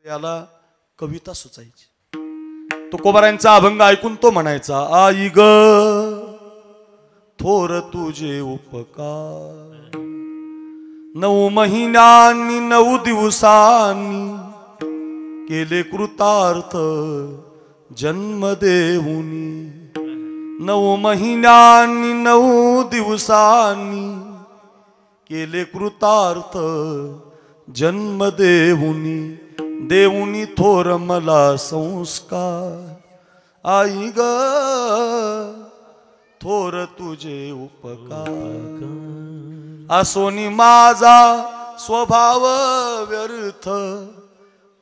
याला कविता सुचायची. तुकोबारायांचा अभंग ऐकून तो म्हणायचा, आई ग थोर तुझे उपकार, 9 महिन्यांनी 9 दिवसांनी केले कृतार्थ जन्म देऊनी. 9 महिन्यांनी 9 दिवसांनी केले कृतार्थ जन्म देऊनी. देऊनी थोर मला संस्कार, आई ग थोर तुझे उपकार. असोनी माझा स्वभाव व्यर्थ,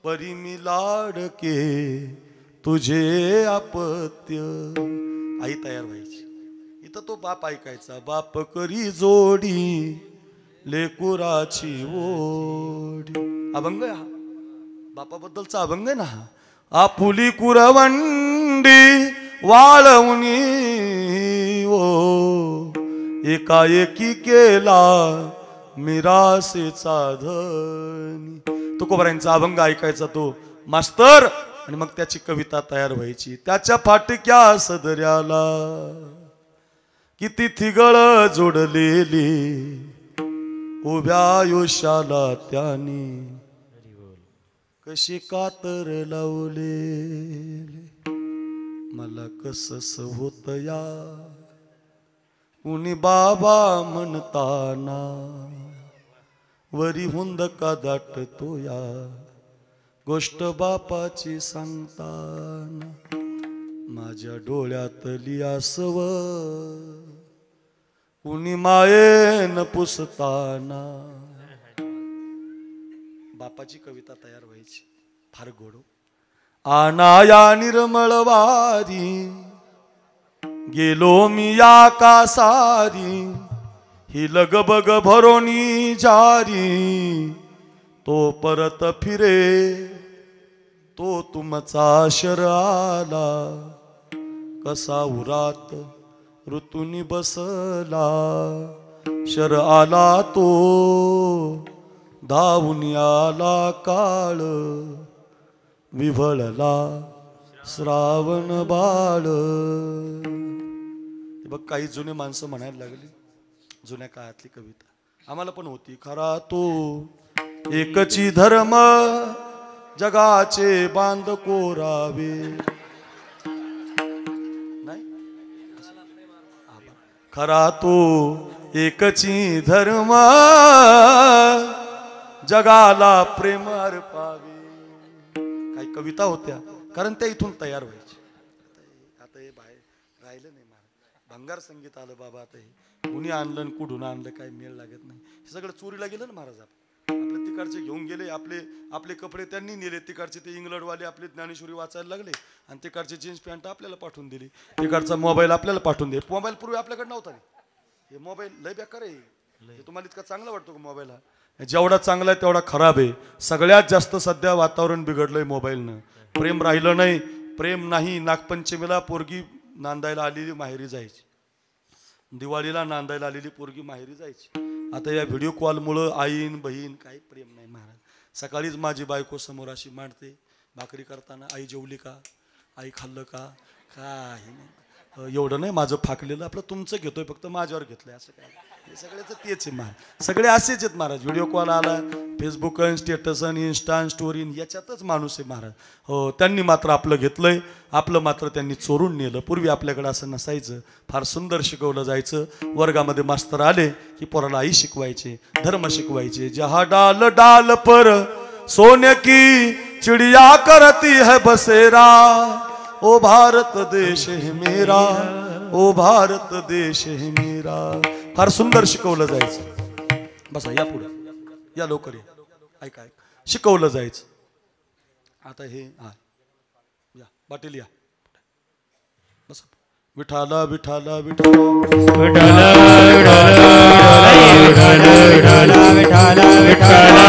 परी मी लाडके तुझे अपत्य. आई तयार व्हायची. इथं तो बाप ऐकायचा, बाप करी जोडी लेकुराची ओढी. अभंग आहे हा, बापाबद्दलचा अभंग आहे ना हा. आपुली कुरवंडी वाळवणी ओ, एकाएकी केला मिरासेचा धनी. तुकोबारायांचा अभंग ऐकायचा तो मास्तर आणि मग त्याची कविता तयार व्हायची. त्याच्या फाटक्या सदऱ्याला किती थिगळ जोडलेली, उभ्या आयुष्याला त्याने कशी कातर लावलेली. मला कसस होत या कुणी बाबा म्हणताना, वरी हुंदका दाटतो या गोष्ट बापाची सांगताना. माझ्या डोळ्यातली आसव कुणी मायेन पुसताना. बापाची कविता तयार व्हायची, फार गोड. आनाया निर्मळ वारी गेलो मी या कासारी, ही लगबग भरोनी जारी. तो परत फिरे तो तुमचा शर आला, कसा उरात ऋतूनी बसला. शर आला तो धावून आला काळ, विव्हळला श्रावण बाळ. बघ काही जुने माणसं म्हणायला लागली, जुन्या काळातली कविता आम्हाला पण होती. खरा तो एकची धर्म जगाचे बांध कोरावे. नाही खरा तो एकची धर्म जगाला प्रेम अर्पावे. काही कविता होत्या कारण त्या इथून तयार व्हायची. आता हे बाहेर राहिलं नाही महाराज. भंगार संगीत आलं बाबा. आता हे कुणी आणलं कुठून आणलं काय मेळ लागत नाही. हे सगळं चोरीला गेलं ना महाराज. आपले तिकडचे घेऊन गेले, आपले कपडे त्यांनी नेले. तिकडचे ते इंग्लंडवाले आपले ज्ञानेश्वरी वाचायला लागले आणि तिकडचे जीन्स पॅन्ट आपल्याला पाठवून दिली. तिकडचा मोबाईल आपल्याला पाठवून दिले. मोबाईल पूर्वी आपल्याकडे नव्हता. हे मोबाईल लय बेकार आहे. तुम्हाला इतका चांगला वाटतो का मोबाईल हा? जेवढा चांगला आहे तेवढा खराब आहे. सगळ्यात जास्त सध्या वातावरण बिघडलंय मोबाईलनं. प्रेम राहिलं नाही. प्रेम नाही. नागपंचमीला पोरगी नांदायला आलेली माहेरी जायची, दिवाळीला नांदायला आलेली पोरगी माहेरी जायची. आता या व्हिडिओ कॉलमुळं आईन बहीण काही प्रेम नाही महाराज. सकाळीच माझी बायको समोर अशी मांडते भाकरी करताना, आई जेवली का, आई खाल्लं का, काही नाही. एवढं नाही माझं फाकलेलं, आपलं तुमचं घेतोय फक्त माझ्यावर घेतलंय असं काय. हे सगळ्याचं तेच आहे महाराज. सगळे असेच आहेत महाराज. व्हिडिओ कॉल आला, फेसबुक स्टेटस इंस्टा स्टोरी याच्यातच माणूस आहे महाराज. हो त्यांनी मात्र आपलं घेतलंय, आपलं मात्र त्यांनी चोरून नेलं. पूर्वी आपल्याकडे असं नसायचं. फार सुंदर शिकवलं जायचं. वर्गामध्ये मास्तर आले की पोराला आई शिकवायचे, धर्म शिकवायचे. जहा डाल डाल पर सोने की चिड़िया करती है बसेरा, ओ भारत देश है मेरा, ओ भारत देश है मेरा. फार सुंदर शिकवलं जायचं. बसा या पुढे या, लवकर या. ऐका शिकवलं जायचं. आता हे हा या पाटील या बस. विठाला विठाला विठाला विठाला विठाला विठाला विठाला.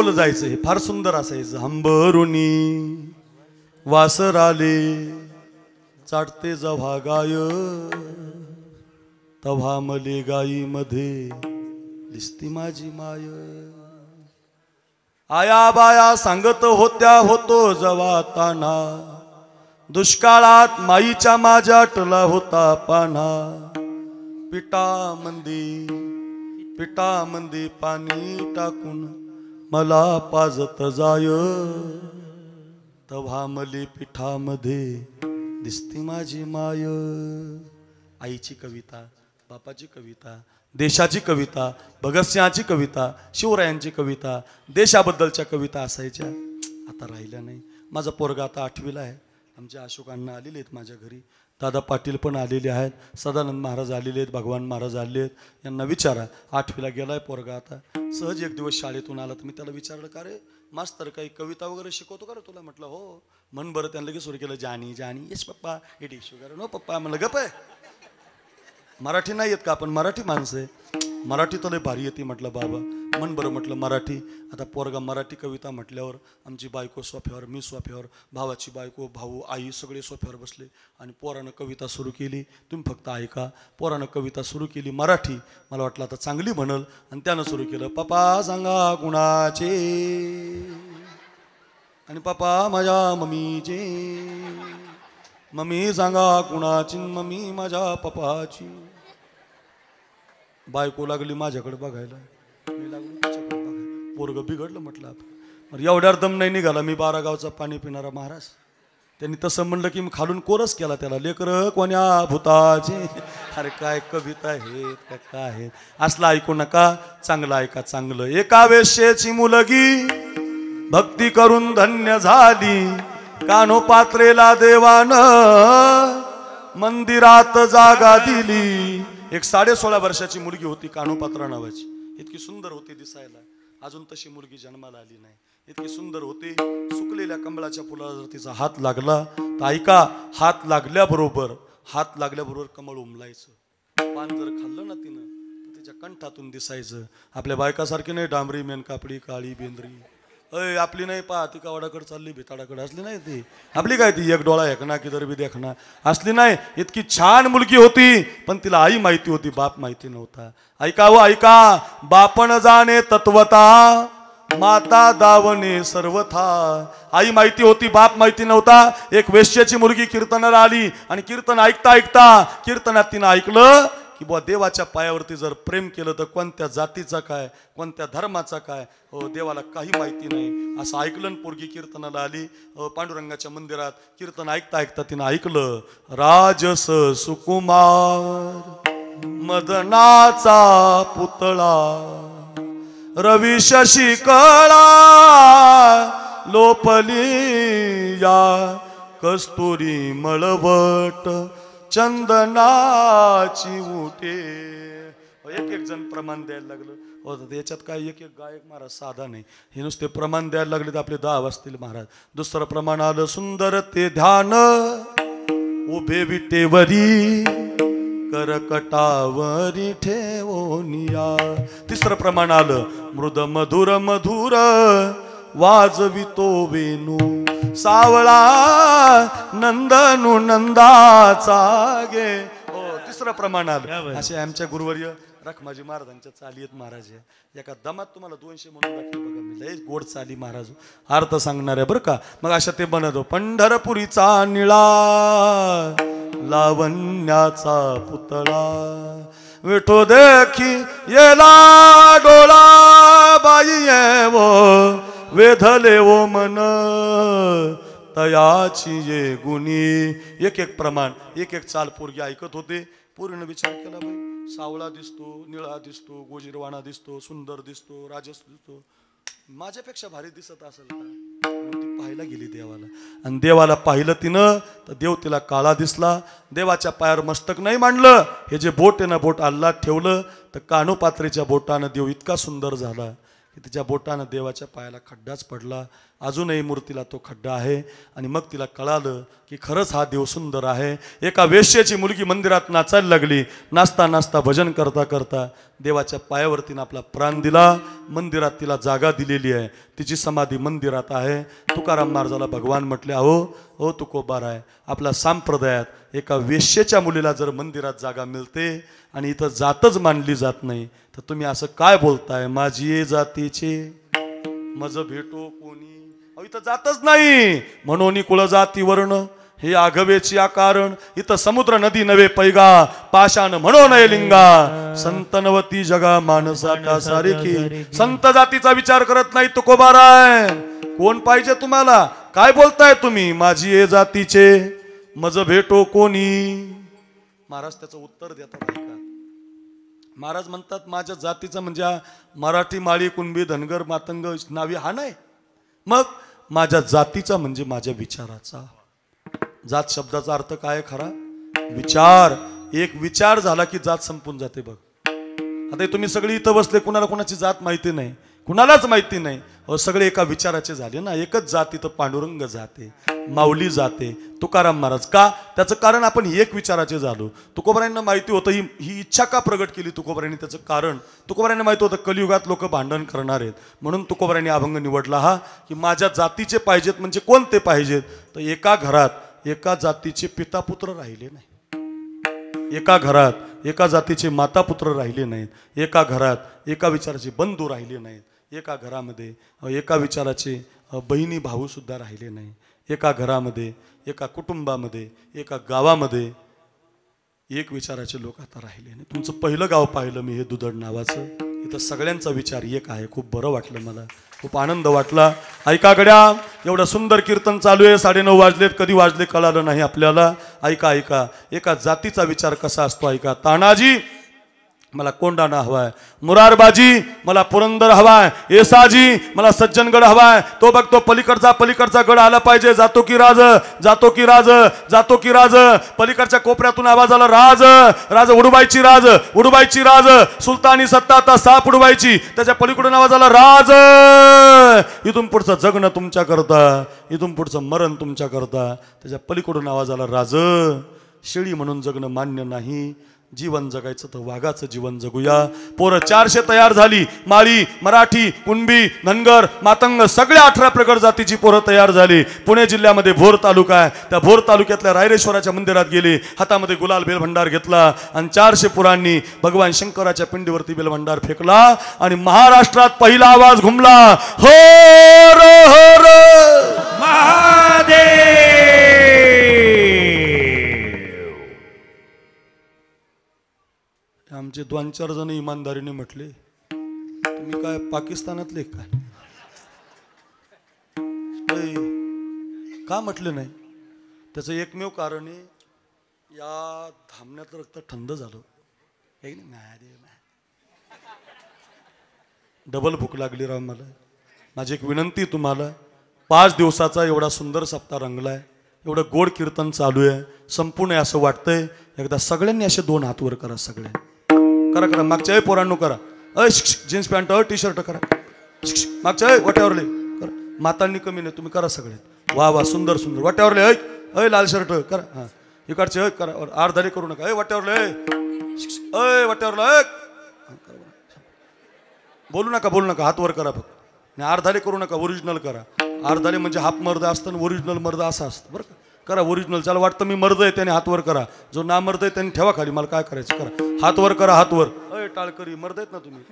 बोल जायचं, हे फार सुंदर असायचं. हंबरुनी वासराले चाटते जव्हा गाय, तव्हा मले गाई मध्ये दिसती माझी माय. आया बाया सांगत होत्या होतो जवा ताना, दुष्काळात माईच्या माझ्या टला होता पाना. पिठामंदी पाणी टाकून मला पाजत जाय, तव्हा मले पिठामध्ये दिसती माझी माय. आईची कविता, बापाची कविता, देशाची कविता, भगतसिंहाची कविता, शिवरायांची कविता, देशाबद्दलच्या कविता असायच्या. आता राहिल्या नाही. माझा पोरगा आता 8वीला आहे. आमचे अशोक अण्णा आलेले आहेत माझ्या घरी, दादा पाटील पण आलेले आहेत, सदानंद महाराज आलेले आहेत, भगवान महाराज आलेले आहेत. यांना विचारा, 8वीला गेलाय पोरगा. आता सहज एक दिवस शाळेतून आला तर मी त्याला विचारलं, का रे मास्तर काही कविता वगैरे शिकवतो का रे तुला? म्हटलं हो. मन बरं. त्यांना लगेच सुरू केलं, जानी जानी yes papa, it is sugar. No पप्पा. म्हणलं गप आहे, मराठी नाही येत का? आपण मराठी माणसं आहे, मराठी तर लय भारी येते. म्हटलं बाबा मन बरं. म्हटलं मराठी. आता पोरगा मराठी कविता म्हटल्यावर आमची बायको सोफ्यावर, मी सोफ्यावर, भावाची बायको, भाऊ, आई सगळे सोफ्यावर बसले आणि पोरानं कविता सुरू केली. तुम्ही फक्त ऐका. पोरानं कविता सुरू केली मराठी. मला वाटलं आता चांगली म्हणल आणि त्यानं सुरू केलं, पप्पा सांगा कुणाचे, आणि पप्पा माझ्या मम्मीचे. मम्मी सांगा कुणाची, मम्मी माझ्या पप्पाची. बायको लागली माझ्याकडे बघायला, मी लागलो त्याच्याकडे बघायला. पोरगं बिघडलं. म्हटलं आपण एवढ्या दम नाही निघाला. मी 12 गावचा पाणी पिणारा महाराज. त्यांनी तसं म्हणलं की मी खालून कोरस केला त्याला, लेकर कोण्या भूताचे. अरे काय कविता आहेत काय आहेत, असलं ऐकू नका, चांगलं ऐका चांगलं. एका वेश्येची मुलगी भक्ती करून धन्य झाली, कानोपात्रेला देवानं मंदिरात जागा दिली. एक 16.5 वर्षाची मुलगी होती, कानोपात्रा नावाची. इतकी सुंदर होती दिसायला. अजून तशी मुलगी जन्माला आली नाही. इतकी सुंदर होती. सुकलेल्या कमळाच्या फुलाला जर तिचा हात लागला तर ऐका, हात लागल्याबरोबर कमळ उमलायचं. पान जर खाल्लं ना तिनं तर तिच्या कंठातून दिसायचं. आपल्या बायकासारखी नाही डांबरी, मेनकापडी, काळी बेंद्री. अय आपली नाही, पहा ती कावडाकडे चालली, भिताडाकडे असली नाही ती. आपली काय ती एक डोळा एकना किधर बी देखना असली नाही. इतकी छान मुलगी होती, पण तिला आई माहिती होती, बाप माहिती नव्हता. ऐका व ऐका, बापण जाणे तत्वता, माता दावणे सर्वथा. आई माहिती होती, बाप माहिती नव्हता. एक वेश्याची मुलगी कीर्तनाला आली आणि कीर्तन ऐकता ऐकता कीर्तनात तिनं ऐकलं की बुवा देवाच्या पायावरती जर प्रेम केलं तर कोणत्या जातीचा काय, कोणत्या धर्माचा काय, हो देवाला काही माहिती नाही. असं ऐकलं. पोरगी कीर्तनाला आली. पांडुरंगाच्या मंदिरात कीर्तन ऐकता ऐकता तिनं ऐकलं, राजस सुकुमार मदनाचा पुतळा, रवी शशी कळा लोपली या, कस्तुरी मळवट चंदनाची उठे. एक एक जण प्रमाण द्यायला लागलं. हो याच्यात काय एक एक गायक महाराज साधा नाही, हे नुसते प्रमाण द्यायला लागले तर आपले 10 वाजतील महाराज. दुसरं प्रमाण आलं, सुंदर ते ध्यान उभे विटेवरी, करकटावरी ठेवोनिया. तिसरं प्रमाण आलं, मृद मधुर मधुर वाजवितो वेणू, सावळा नंदनु नंदाचा गे. हो तिसरं प्रमाण आलं. असे आमच्या गुरुवर्य रखमाजी महाराजांच्या चाली आहेत महाराज. एका दमात तुम्हाला 200 म्हणून दाखले बघा. मी लय गोड चाली महाराज, अर्थ सांगणार आहे बरं का. मग अशा ते बनतो, पंढरपुरीचा निळा लावण्याचा पुतळा, विठो देखी येला डोळा, बाई वो वेधले वो मन तयाची ये गुणी. एक एक प्रमाण, एक एक चाल पोरगी ऐकत होते. पोरीनं विचार केला, बाई सावळा दिसतो, निळा दिसतो, गोजीरवाणा दिसतो, सुंदर दिसतो, राजस दिसतो, माझ्यापेक्षा भारी दिसत असेल का? ती पाहायला गेली देवाला. आणि देवाला पाहिलं तिनं तर देव तिला काळा दिसला. देवाच्या पायावर मस्तक नाही मांडलं. हे जे बोट आहे ना, बोट अल्लात ठेवलं तर कानोपात्रेच्या बोटानं देव इतका सुंदर झाला की तिच्या बोटानं देवाच्या पायाला खड्डाच पडला. अजूनही मूर्तीला तो खड्डा आहे. आणि मग तिला कळालं की खरंच हा देव सुंदर आहे. एका वेश्येची मुलगी मंदिरात नाचायला लागली. नाचता नाचता भजन करता करता देवाच्या पायावर तिनं आपला प्राण दिला. मंदिरात तिला जागा दिलेली आहे. तिची समाधी मंदिरात आहे. तुकाराम महाराजाला भगवान म्हटले, अहो तुकोबाराय, आपल्या संप्रदायात एका वेश्येच्या मुलीला जर मंदिरात जागा मिळते आणि इथं जातच मानली जात नाही, तर तुम्ही असं काय बोलताय? माझी ये जातीचे मज भेटो कोणी. इथं जातच नाही म्हणून कुळ जाती वर्ण हे आघवेची आकारण. इथं समुद्र नदी नवे पैगा, पाषाण म्हणो नये लिंगा, संतनवती जगा माणसा सारिखी. संत जातीचा विचार करत नाही तुकोबाराय. कोण पाहिजे तुम्हाला? काय बोलताय तुम्ही? माझी ये जातीचे मज भेटो कोणी. महाराज त्याचं उत्तर देतात. महाराज म्हणतात, माझ्या जातीचा म्हणजे मराठी, माळी, कुणबी, धनगर, मातंग नावी हा नाही. मग माझ्या जातीचा म्हणजे माझ्या विचाराचा. जात शब्दाचा अर्थ काय खरा? विचार. एक विचार झाला की जात संपून जाते. बघ आता तुम्ही सगळे इथं बसले, कुणाला कुणाची जात माहिती नाही, कुणालाच माहिती नाही. सगळे एका विचाराचे झाले ना. एकच जात इथं पांडुरंग जाते, माऊली जाते, तुकाराम महाराज. का? त्याचं कारण आपण एक विचाराचे झालो. तुकोबारायांना माहिती होतं ही इच्छा का प्रगट केली तुकोबारायांनी. त्याचं कारण तुकोबारायांना माहिती होतं कलियुगात लोक भांडण करणार आहेत, म्हणून तुकोबारायांनी अभंग निवडला हा, की माझ्या जातीचे पाहिजेत. म्हणजे कोणते पाहिजेत? तर एका घरात एका जातीचे पिता पुत्र राहिले नाही, एका घरात एका जातीचे माता पुत्र राहिले नाहीत, एका घरात एका विचाराचे बंधू राहिले नाहीत, एका घरामध्ये एका विचाराचे बहिणी भाऊ सुद्धा राहिले नाही, एका घरामध्ये एका कुटुंबामध्ये एका गावामध्ये एक विचाराचे लोक आता राहिले नाही. तुमचं पहिलं गाव पाहिलं मी, हे दुधड नावाचं. इथं सगळ्यांचा विचार एक आहे. खूप बरं वाटलं मला, खूप आनंद वाटला. ऐका गड्या, एवढं सुंदर कीर्तन चालू आहे. 9:30 वाजलेत, कधी वाजले कळालं नाही आपल्याला. ऐका ऐका, एका जातीचा विचार कसा असतो ऐका. तानाजी मला कोंडाणा हवाय, मुरारबाजी मला पुरंदर हवाय, येसाजी मला सज्जनगड हवाय. तो बघतो पलीकडचा गड आला पाहिजे. जातो की राज, जातो की राज, जातो की राज. पलीकडच्या कोपऱ्यातून आवाज आला, राज राज, उडुबाईची राज, उडुबाईची राज. सुलतानी सत्ता आता साप उडवायची. त्याच्या पलीकडून आवाज आला, राज. इथून पुढचं जगणं तुमच्या करता, इथून पुढचं मरण तुमच्या करता. त्याच्या पलीकडून आवाज आला, राज. शेळी म्हणून जगणं मान्य नाही, जीवन जगायचं तर वाघाचं जीवन जगूया. पोरं 400 तयार झाली. माळी, मराठी, कुणबी, धनगर, मातंग सगळ्या 18 प्रगड जातीची पोरं तयार झाली. पुणे जिल्ह्यामध्ये भोर तालुका आहे. त्या भोर तालुक्यातल्या रायरेश्वराच्या मंदिरात गेले, हातामध्ये गुलाल बेलभंडार घेतला आणि 400 पुरांनी भगवान शंकराच्या पिंडीवरती बेलभंडार फेकला आणि महाराष्ट्रात पहिला आवाज घुमला, हर हर महादेव. आमचे 2-4 जण इमानदारीने म्हटले, तुम्ही काय पाकिस्तानातले काय? का म्हटले नाही? त्याचं एकमेव कारण आहे, या धामण्यात रक्त थंड झालं. डबल भूक लागली राव मला. माझी एक विनंती तुम्हाला, 5 दिवसाचा एवढा सुंदर सप्ताह रंगलाय, एवढं गोड कीर्तन चालू आहे, संपूर्ण असं वाटतंय एकदा सगळ्यांनी असे 2 हात वर करा. सगळ्यांनी करा करा. मागच्या पोरांनो करा. जीन्स पॅन्ट टी शर्ट करा. मागच्या वाट्यावरले करा. मातांनी कमी नाही, तुम्ही करा सगळे. वा वा, सुंदर सुंदर. वाट्यावरले ऐ लाल शर्ट करा. हा इकडचे करा. अर्धाले करू नका. वाट्यावरले वाट्यावरला बोलू नका. हात वर करा फक्त. आणि अर्धाले करू नका, ओरिजिनल करा. अर्धाले म्हणजे हाफ मर्द असतं, ओरिजिनल मर्द असं असतं बरं का. करा ओरिजिनल. त्याला वाटतं मी मर्द आहे त्याने हात वर करा. जो ना मर्द आहे त्यांनी ठेवा खाली, मला काय करायचं. करा हात वर करा. हात वर. टाळकरी मर्द आहेत ना तुम्ही.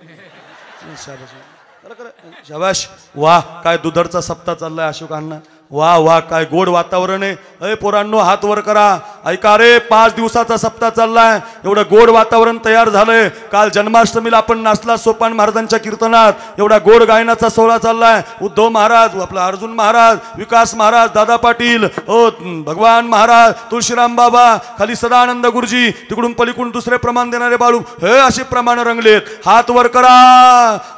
शाबाश. वाह, काय दुधडचा सप्ताह चाललाय अशोक अण्णा. वा वा, काय गोड वातावरण आहे. अय पोरांनो, हात वर करा. ऐका रे, 5 दिवसाचा सप्ताह चाललाय, एवढं गोड वातावरण तयार झालंय. काल जन्माष्टमीला आपण नाचला सोपान महाराजांच्या कीर्तनात. एवढा गोड गायनाचा सोहळा चाललाय. उद्धव महाराज, आपला अर्जुन महाराज, विकास महाराज, दादा पाटील, भगवान महाराज, तुळशीराम बाबा, खाली सदानंद गुरुजी, तिकडून पलीकडून दुसरे प्रमाण देणारे बाळू, हे असे प्रमाण रंगलेत. हात वर करा.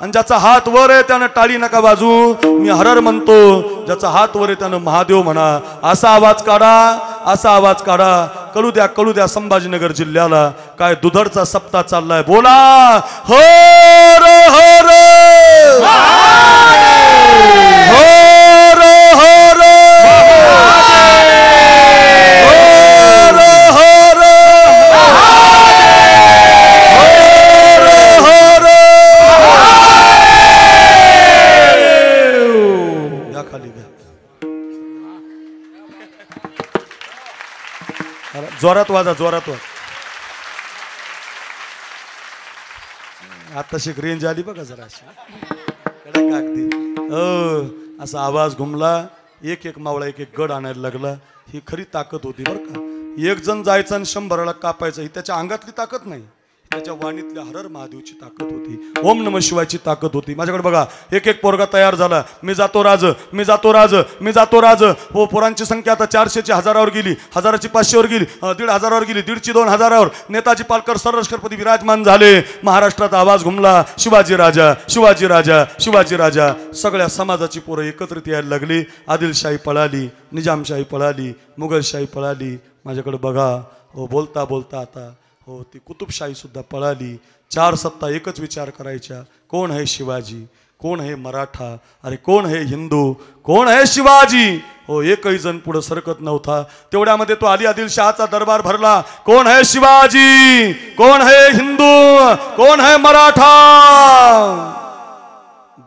आणि ज्याचा हात वर आहे त्यानं टाळी नका वाजू. मी हरर म्हणतो, ज्याचा हात वर आहे त्यानं महादेव म्हणा. असा आवाज काढा, असा आवाज काढा. कळू द्या संभाजीनगर जिल्ह्याला काय दुधडचा सप्ताह चाललाय. बोला हर हर खाली घ्या. जोरात वाजा, जोरात वाज. आता शिक रेंज आली बघा जरा अशी अगदी. असा आवाज घुमला. एक एक मावळा एक एक गड आणायला लागला. ही खरी ताकद होती बरं का. एक जण जायचं आणि 100ला कापायचं, ही त्याच्या अंगातली ताकद नाही, त्याच्या वाणीतल्या हरर महादेवची ताकद होती. ओम नम शिवायची ताकद होती. माझ्याकडे बघा, एक एक पोरगा तयार झाला. मी जातो राज, मी जातो राज, मी जातो राज. हो, पोरांची संख्या आता 400ची 1000वर गेली, 1000ची 500वर गेली, 1500वर गेली, 1,500ची 2000वर. नेताजी पालकर सरलष्करपती विराजमान झाले. महाराष्ट्रात आवाज घुमला, शिवाजी राजा, शिवाजी राजा, शिवाजी राजा. सगळ्या समाजाची पोरं एकत्रित यायला लागली. आदिलशाही पळाली, निजामशाही पळाली, मुघलशाही पळाली. माझ्याकडे बघा, हो, बोलता बोलता आता हो ती कुतुबशाही सुद्धा पळाली. 4 सत्ता एकच विचार करायच्या, कोण आहे शिवाजी, कोण आहे मराठा, अरे कोण आहे हिंदू, कोण आहे शिवाजी. हो, एकही जण पुढे सरकत नव्हता. तेवढ्यामध्ये तो आदिलशहाचा दरबार भरला. कोण आहे शिवाजी, कोण आहे हिंदू, कोण आहे मराठा.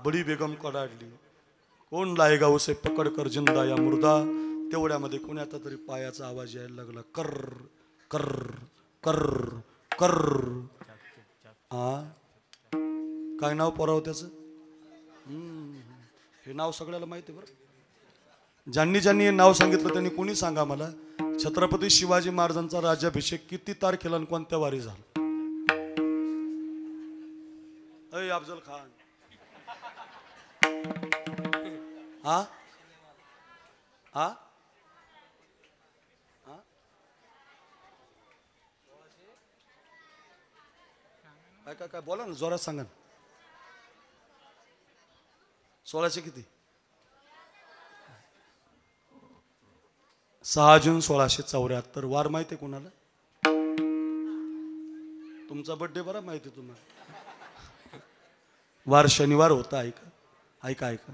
बडी बेगम कडाडली, कोण लायगा उसे पकड कर जिंदा या मुर्दा. तेवढ्यामध्ये कोणाचा तरी पायाचा आवाज यायला लागला, कर कर कर कर. काय नाव पोराव त्याचं? हे नाव सगळ्याला माहिती आहे बरं. ज्यांनी ज्यांनी हे नाव सांगितलं त्यांनी कोणी सांगा मला, छत्रपती शिवाजी महाराजांचा राज्याभिषेक किती तारखेला आणि कोणत्या वारी झाला? अय अफजल खान, हा हा काय काय काय बोला ना, जोरात सांगा ना. 1600 किती? 6 जून 1674. वार माहिती आहे कोणाला? तुमचा बर्थडे बरा माहिती आहे तुम्हाला. वार शनिवार होता. ऐका ऐका ऐका.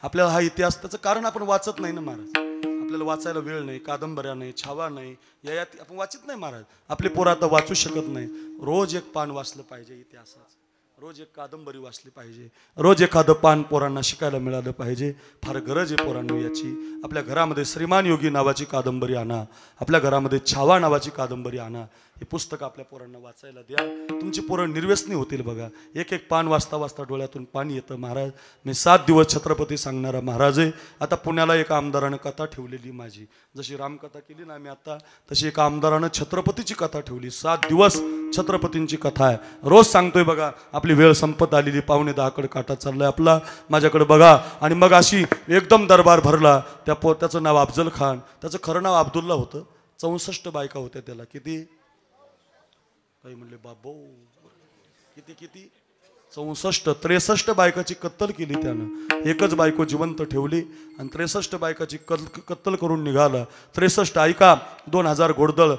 आपल्याला हा इतिहास, त्याचं कारण आपण वाचत नाही ना महाराज. आपल्याला वाचायला वेळ नाही, कादंबऱ्या नाही, छावा नाही, यात आपण वाचत नाही महाराज. आपले पोरं आता वाचू शकत नाही. रोज एक पान वाचलं पाहिजे इतिहासाचं, रोज एक कादंबरी वाचली पाहिजे, रोज एखादं पान पोरांना शिकायला मिळालं पाहिजे. फार गरज आहे पोरांनो याची. आपल्या घरामध्ये श्रीमान योगी नावाची कादंबरी आणा, आपल्या घरामध्ये छावा नावाची कादंबरी आणा. हे पुस्तक आपल्या पोरांना वाचायला द्या. तुमची पोरं निर्व्यसनी होतील बघा. एक एक पान वाचता वाचता डोळ्यातून पाणी येतं. महाराज, मी 7 दिवस छत्रपती सांगणारा महाराज आहे. आता पुण्याला एका आमदारानं कथा ठेवलेली माझी, जशी रामकथा केली ना आम्ही आता, तशी एका आमदारानं छत्रपतीची कथा ठेवली. 7 दिवस छत्रपतींची कथा आहे. रोज सांगतोय बघा. आपली वेळ संपत आलेली, 9:45 काटा चाललाय आपला. माझ्याकडे बघा. आणि मग अशी एकदम दरबार भरला. त्याचं नाव अफजल खान, त्याचं खरं नाव अब्दुल्ला होतं. 64 बायका होत्या त्याला. किती? काही म्हणले बाबो, किती किती? 64. 63 बायकाची कत्तल केली त्यानं. एकच बायको जिवंत ठेवली आणि 63 बायकाची कत्तल करून निघाला. 63 ऐका. 2000 घोडदळ,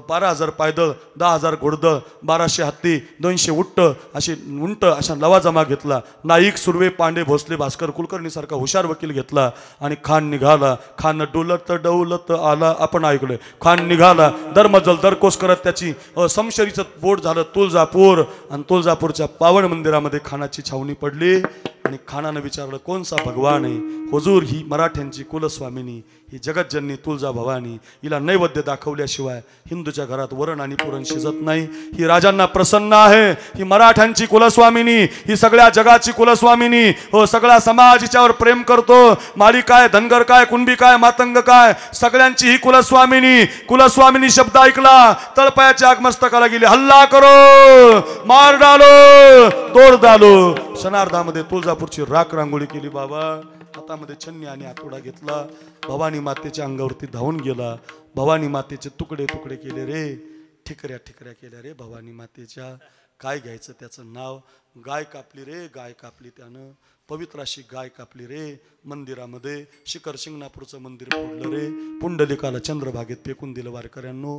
12,000 पायदळ, 10,000 घोडदळ, 1200 हत्ती, 200 उंट, अशा लवाजमा घेतला. नाईक, सुर्वे, पांडे, भोसले, भास्कर कुलकर्णी सारखा हुशार वकील घेतला आणि खान निघाला. खान डोलत डौलत आला, आपण ऐकलंय. खान निघाला दरमजल दरकोस करत. त्याची समशरीचं बोट झालं तुळजापूर, आणि तुळजापूरच्या पावन मंदिरामध्ये खानाची छावणी पडली. आणि खानानं विचारलं, कोणसा भगवान आहे? हुजूर, ही मराठ्यांची कुलस्वामिनी, ही जगतजननी तुळजा भवानी. हिला नैवेद्य दाखवल्याशिवाय हिंदूच्या घरात वरण आणि पुरण शिजत नाही. ही राजांना प्रसन्न आहे. ही मराठ्यांची कुलस्वामिनी, ही सगळ्या जगाची कुलस्वामिनी. हो, सगळा समाज हिच्यावर प्रेम करतो. माळी काय, धनगर काय, कुणबी काय, मातंग काय, सगळ्यांची ही कुलस्वामिनी. कुलस्वामिनी शब्द ऐकला, तळपायाच्या आगमस्तकाला गेली. हल्ला करो, मार डालो, तोड डालो. क्षणार्धामध्ये तुळजापूरची राख रांगोळी केली. बाबा हातामध्ये छन्नी आणि आतोडा घेतला. भवानी मातेच्या अंगावरती धावून गेला. भवानी मातेचे तुकडे तुकडे केले रे, ठिकऱ्या ठिकऱ्या केल्या रे भवानी मातेच्या. काय घ्यायचं त्याचं नाव? गाय कापली रे, गाय कापली त्यानं. पवित्र अशी गाय कापली रे. मंदिरामध्ये शिखर शिंगणापूरचं मंदिर फोडलं रे. पुंडलिकाला चंद्रभागेत फेकून दिलं वारकऱ्यांनो.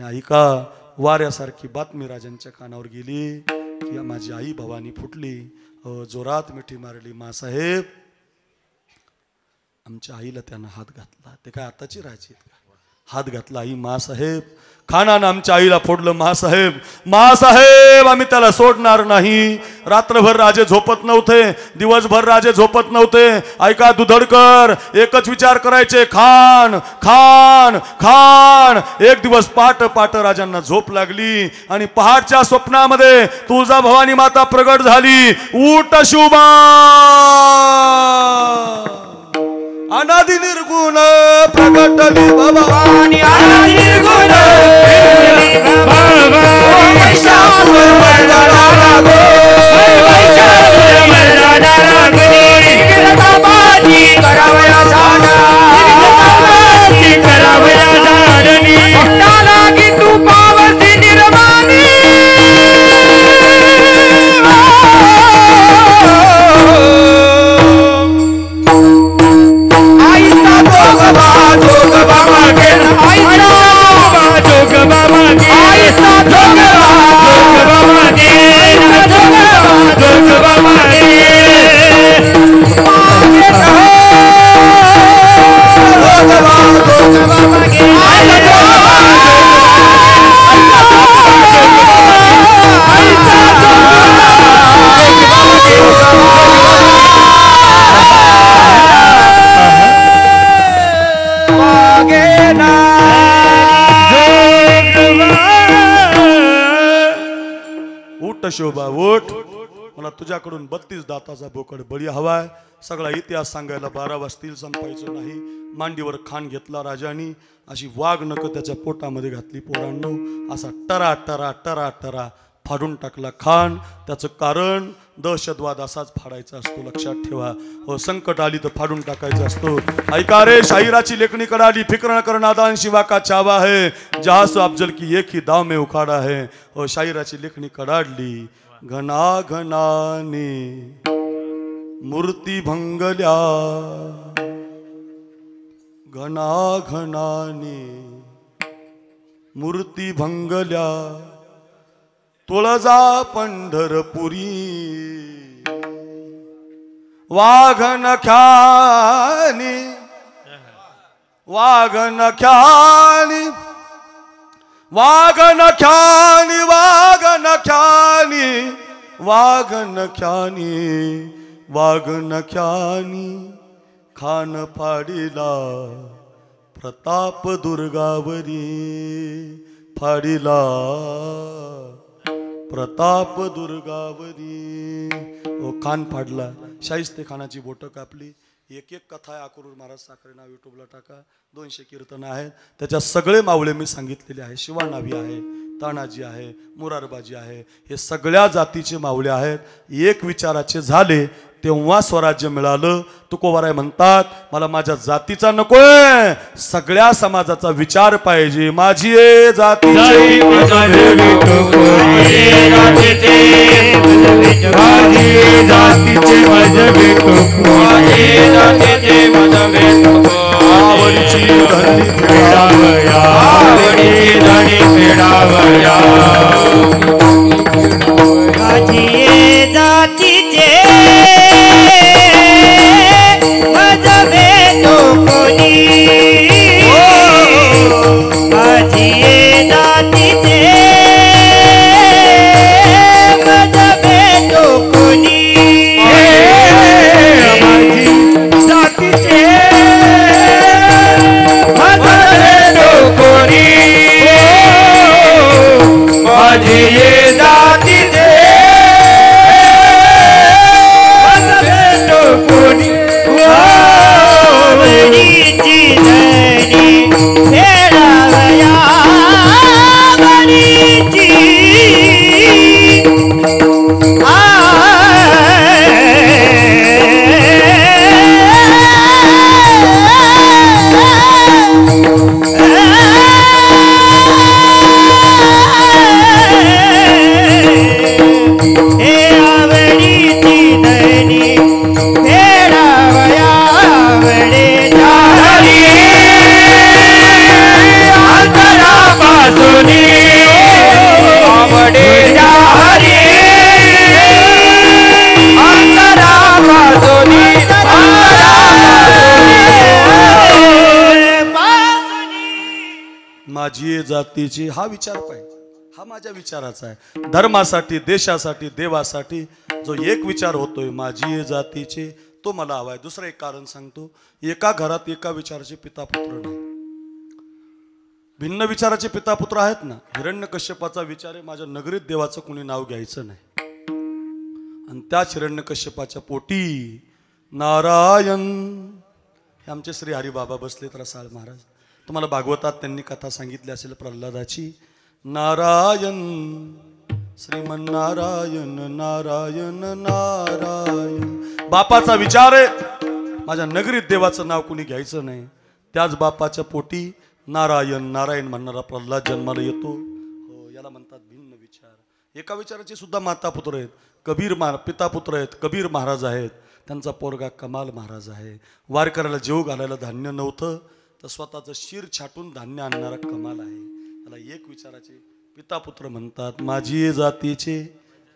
आणि ऐका, वाऱ्यासारखी बातमी राजांच्या कानावर गेली की माझी आई भवानी फुटली. जोरात मिठी मारली. मासाहेब, आमच्या आईला त्यानं हात घातला. ते काय आताची राजी आहेत का? हात घातला. आई मासाहेब, खानानं आमच्या आईला फोडलं मासाहेब, मासाहेब आम्ही त्याला सोडणार नाही. रात्रभर राजे झोपत नव्हते, दिवसभर राजे झोपत नव्हते. ऐका दुधडकर, एकच विचार करायचे, खान खान खान. एक दिवस पाट राजांना झोप लागली आणि पहाटच्या स्वप्नामध्ये तुळजा भवानी माता प्रगट झाली. उठ शुभा, अनादि निर्गुण प्रगटली भवानी, अनादि निर्गुण शोभा उठ, मला तुझ्याकडून 32 दाताचा बोकड बळी हवाय. सगळा इतिहास सांगायला 12 वाजतील, संपायचं नाही. मांडीवर खान घेतला राजानी, अशी वाघ नक त्याच्या पोटामध्ये घातली. पोरांनो असा टरा टरा टरा टरा फाडून टाकला खान. त्याचं कारण दहशतवाद असाच फाडायचा असतो, लक्षात ठेवा. हो, संकट आली तर फाडून टाकायचं असतो. ऐका रे, शाहिराची लेखणी कडाली, फिक्र न कर नादान शिवा का चावा है, जहां से अफजल की एक ही दाव में उखाड़ा है. हो, शाहिराची लेखणी कडाडली. घना घनाने मूर्ती भंगल्या, घना घनाने मूर्ती भंगल्या, तुळजा पंढरपुरी वाघनख्यानी, वाघनख्यानी, वाघनख्यानी, वाघनख्यानी, वाघनख्यानी, वाघनख्यानी. खान फाडिला प्रताप दुर्गावरी, फाडिला प्रताप दुर्गावरी. ओ खान फाडला, शाहिस्ते खानाची बोटं कापली. एक एक कथा आहे अक्रूर महाराज साखरे नाव यूट्यूबला टाका, 200 कीर्तन आहेत. त्याच्यात सगळे मावळे मी सांगितलेले आहे. शिवानावी आहे, तानाजी आहे, मुरारबाजी आहे, हे सगळ्या जातीचे मावळे आहेत. एक विचाराचे झाले तेव्हा स्वराज्य मिळालं. तुकोबाराय म्हणतात, मला माझ्या जातीचा नकोय, सगळ्या समाजाचा विचार पाहिजे. माझी जाती Yeah. माझी जातीची, हा विचार पाहिजे, हा माझ्या विचाराचा आहे. धर्मासाठी, देशासाठी, देवासाठी जो एक विचार होतोय माझी जातीचे, तो मला हवाय. दुसरं एक कारण सांगतो, एका घरात एका विचाराचे पिता पुत्र नाही, भिन्न विचाराचे पिता पुत्र आहेत ना. हिरण्यकश्यपाचा विचार आहे माझ्या नगरीत देवाचं कुणी नाव घ्यायचं नाही, आणि त्याच हिरण्यकश्यपाच्या पोटी नारायण, हे आमचे श्री हरिबाबा बसलेत रसाळ महाराज. तुम्हाला भागवतात त्यांनी कथा सांगितली असेल प्रल्हादाची. नारायण श्रीमन्नारायण नारायण नारायण, बापाचा विचार आहे माझ्या नगरीत देवाचं नाव कुणी घ्यायचं नाही. त्याच बापाच्या पोटी नारायण नारायण म्हणणारा प्रल्हाद जन्माला येतो. हो, याला म्हणतात भिन्न विचार. एका विचाराचे सुद्धा माता पुत्र आहेत. कबीर पिता पुत्र आहेत, कबीर महाराज आहेत, त्यांचा पोरगा कमाल महाराज आहे. वारकऱ्याला जेव घालायला धान्य नव्हतं तर स्वतःचं शिर छाटून धान्य आणणारा कमाल आहे. त्याला एक विचाराचे पिता पुत्र म्हणतात. माझी जातीचे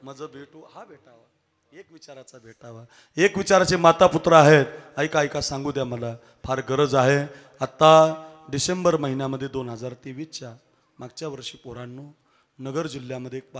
मज भेटू, हा भेटावा, एक विचाराचा भेटावा. एक विचाराचे माता पुत्र आहेत. ऐका ऐका, सांगू द्या, मला फार गरज आहे. आता डिसेंबर महिन्यामध्ये 2023च्या मागच्या वर्षी पोरांनो, नगर जिल्ह्यामध्ये एक